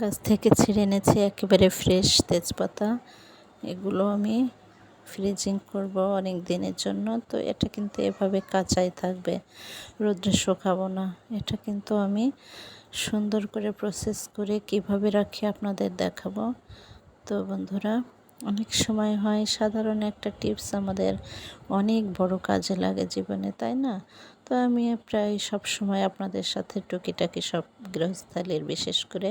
গাছ থেকে ছিঁড়ে এনেছি একেবারে ফ্রেশ তেজপাতা। এগুলো আমি ফ্রিজিং করব অনেক দিনের জন্য। তো এটা কিন্তু এভাবে কাঁচাই থাকবে, রোদ্রে শুকাবো না। এটা কিন্তু আমি সুন্দর করে প্রসেস করে কিভাবে রাখি আপনাদের দেখাবো। তো বন্ধুরা, অনেক সময় হয় সাধারণ একটা টিপস আমাদের অনেক বড় কাজে লাগে জীবনে, তাই না? তো আমি প্রায় সব সময় আপনাদের সাথে টুকিটাকি সব গৃহস্থালির বিশেষ করে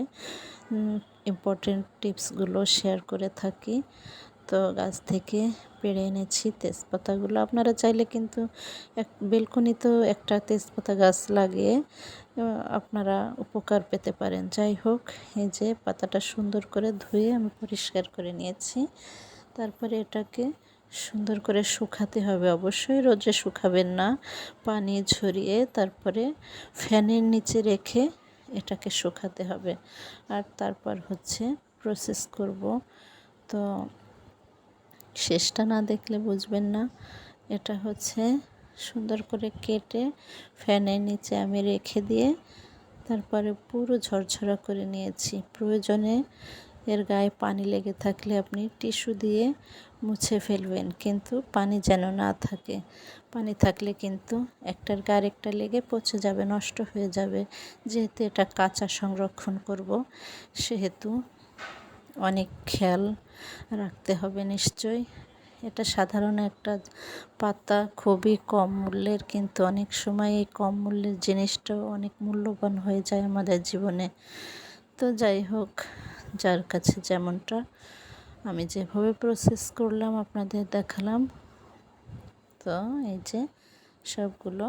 ইম্পর্টেন্ট টিপসগুলো শেয়ার করে থাকি। তো গাছ থেকে পেড়ে এনেছি তেজপাতাগুলো। আপনারা চাইলে কিন্তু বেলকনিতেও একটা তেজপাতা গাছ লাগিয়ে আপনারা উপকার পেতে পারেন। যাই হোক, এই যে পাতাটা সুন্দর করে ধুয়ে আমি পরিষ্কার করে নিয়েছি। তারপরে এটাকে সুন্দর করে শুকাতে হবে। অবশ্যই রোদে শুকাবেন না, পানি ঝরিয়ে তারপরে ফ্যানের নিচে রেখে এটাকে শুকাতে হবে। আর তারপর হচ্ছে প্রসেস করব। তো শেষটা না দেখলে বুঝবেন না। এটা হচ্ছে সুন্দর করে কেটে ফ্যানের নিচে আমি রেখে দিয়ে তারপরে পুরো ঝরঝরা করে নিয়েছি। প্রয়োজনে এর গায়ে পানি লেগে থাকলে আপনি টিস্যু দিয়ে মুছে ফেলবেন, কিন্তু পানি যেন না থাকে। পানি থাকলে কিন্তু একটার গায়ে আরেকটা লেগে পচে যাবে, নষ্ট হয়ে যাবে। যেহেতু এটা কাঁচা সংরক্ষণ করব, সেহেতু অনেক খেয়াল রাখতে হবে নিশ্চয়ই। এটা সাধারণ একটা পাতা, খুবই কম মূল্যের, কিন্তু অনেক সময় এই কম মূল্যের জিনিসটাও অনেক মূল্যবান হয়ে যায় আমাদের জীবনে। তো যাই হোক, যার কাছে যেমনটা, আমি যেভাবে প্রসেস করলাম আপনাদের দেখালাম। তো এই যে সবগুলো